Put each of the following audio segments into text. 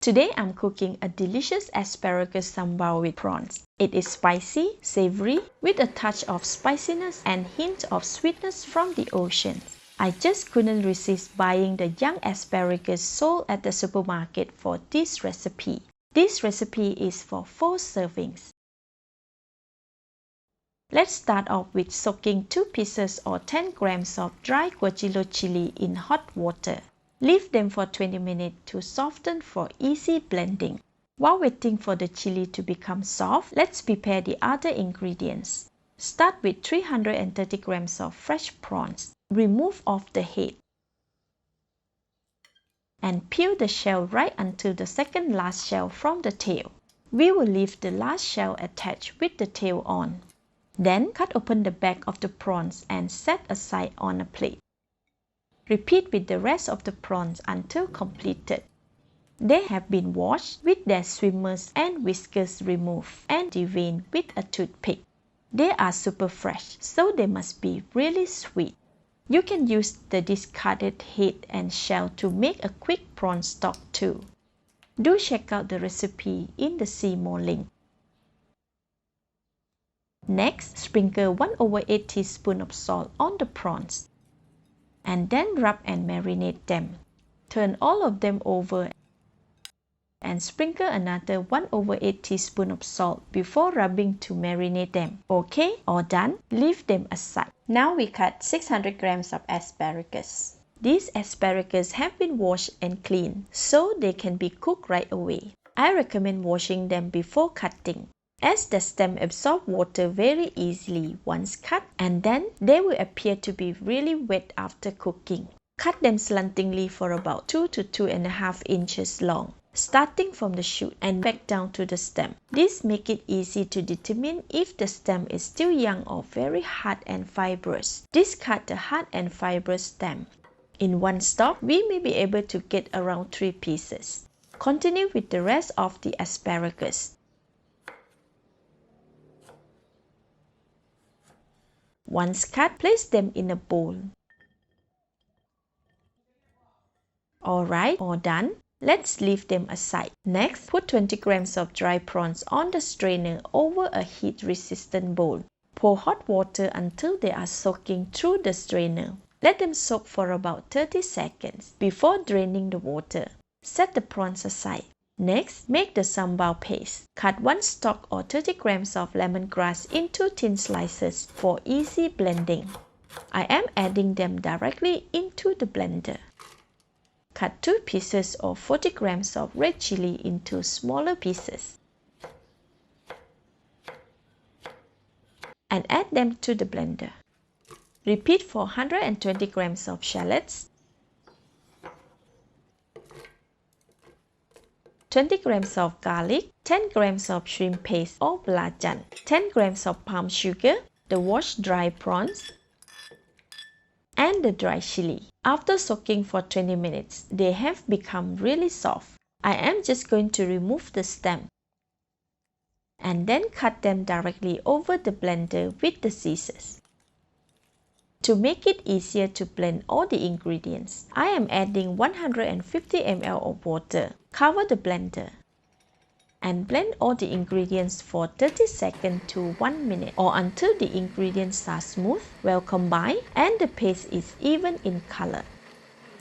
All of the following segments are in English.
Today I'm cooking a delicious asparagus sambal with prawns. It is spicy, savory, with a touch of spiciness and hint of sweetness from the ocean. I just couldn't resist buying the young asparagus sold at the supermarket for this recipe. This recipe is for 4 servings. Let's start off with soaking 2 pieces or 10 grams of dry guajillo chili in hot water. Leave them for 20 minutes to soften for easy blending. While waiting for the chili to become soft, let's prepare the other ingredients. Start with 330 grams of fresh prawns. Remove off the head and peel the shell right until the second last shell from the tail. We will leave the last shell attached with the tail on. Then cut open the back of the prawns and set aside on a plate. Repeat with the rest of the prawns until completed. They have been washed with their swimmers and whiskers removed and deveined with a toothpick. They are super fresh, so they must be really sweet. You can use the discarded head and shell to make a quick prawn stock too. Do check out the recipe in the See More link. Next, sprinkle 1/8 teaspoon of salt on the prawns and then rub and marinate them. Turn all of them over and sprinkle another 1/8 teaspoon of salt before rubbing to marinate them. Okay, all done. Leave them aside. Now we cut 600 grams of asparagus. These asparagus have been washed and cleaned, so they can be cooked right away. I recommend washing them before cutting, as the stem absorbs water very easily once cut, and then they will appear to be really wet after cooking. Cut them slantingly for about 2 to 2.5 inches long, starting from the shoot and back down to the stem. This makes it easy to determine if the stem is still young or very hard and fibrous. Discard the hard and fibrous stem. In one stalk, we may be able to get around 3 pieces. Continue with the rest of the asparagus. Once cut, place them in a bowl. Alright, all done. Let's leave them aside. Next, put 20 grams of dry prawns on the strainer over a heat-resistant bowl. Pour hot water until they are soaking through the strainer. Let them soak for about 30 seconds before draining the water. Set the prawns aside. Next, make the sambal paste. Cut 1 stalk or 30 grams of lemongrass into thin slices for easy blending. I am adding them directly into the blender. Cut 2 pieces or 40 grams of red chilli into smaller pieces and add them to the blender. Repeat for 120 grams of shallots, 20 grams of garlic, 10 grams of shrimp paste or belacan, 10 grams of palm sugar, the washed dry prawns, and the dry chili. After soaking for 20 minutes, they have become really soft. I am just going to remove the stem and then cut them directly over the blender with the scissors. To make it easier to blend all the ingredients, I am adding 150 ml of water. Cover the blender and blend all the ingredients for 30 seconds to 1 minute or until the ingredients are smooth, well combined, and the paste is even in color.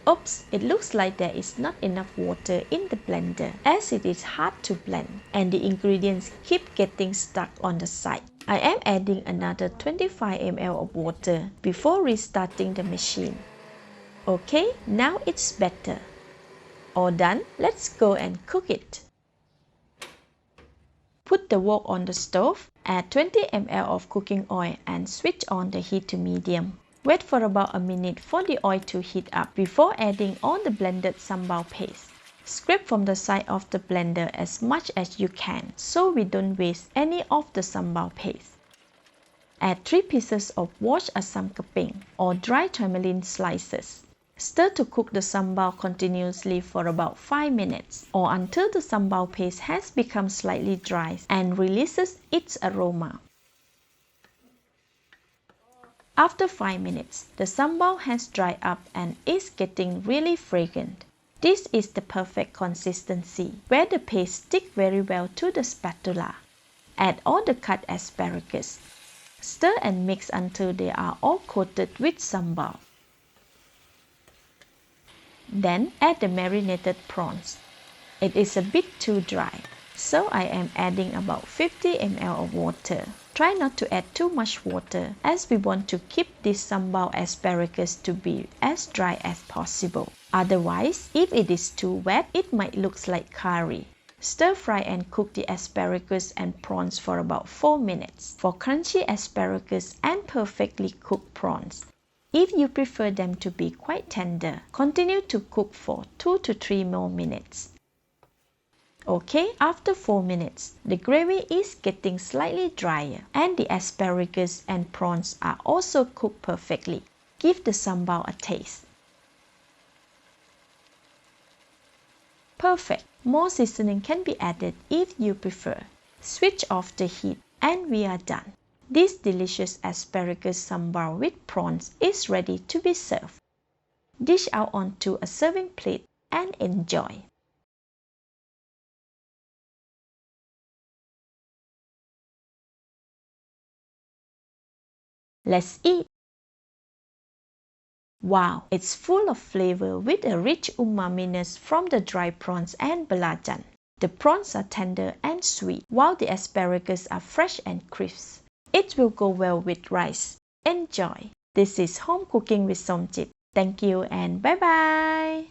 Oops, it looks like there is not enough water in the blender, as it is hard to blend and the ingredients keep getting stuck on the side. I am adding another 25 ml of water before restarting the machine. Okay, now it's better. All done, let's go and cook it. Put the wok on the stove, add 20 ml of cooking oil and switch on the heat to medium. Wait for about a minute for the oil to heat up before adding all the blended sambal paste. Scrape from the side of the blender as much as you can so we don't waste any of the sambal paste. Add 3 pieces of washed asam keping or dry tourmaline slices. Stir to cook the sambal continuously for about 5 minutes or until the sambal paste has become slightly dry and releases its aroma. After 5 minutes, the sambal has dried up and is getting really fragrant. This is the perfect consistency, where the paste sticks very well to the spatula. Add all the cut asparagus. Stir and mix until they are all coated with sambal. Then add the marinated prawns. It is a bit too dry, so I am adding about 50 ml of water. Try not to add too much water, as we want to keep this sambal asparagus to be as dry as possible. Otherwise, if it is too wet, it might look like curry. Stir fry and cook the asparagus and prawns for about 4 minutes for crunchy asparagus and perfectly cooked prawns. If you prefer them to be quite tender, continue to cook for 2 to 3 more minutes. Okay, after 4 minutes, the gravy is getting slightly drier and the asparagus and prawns are also cooked perfectly. Give the sambal a taste. Perfect. More seasoning can be added if you prefer. Switch off the heat and we are done. This delicious asparagus sambal with prawns is ready to be served. Dish out onto a serving plate and enjoy. Let's eat. Wow, it's full of flavor with a rich umaminess from the dry prawns and belacan. The prawns are tender and sweet, while the asparagus are fresh and crisp. It will go well with rice. Enjoy! This is Home Cooking with Somjit. Thank you and bye-bye!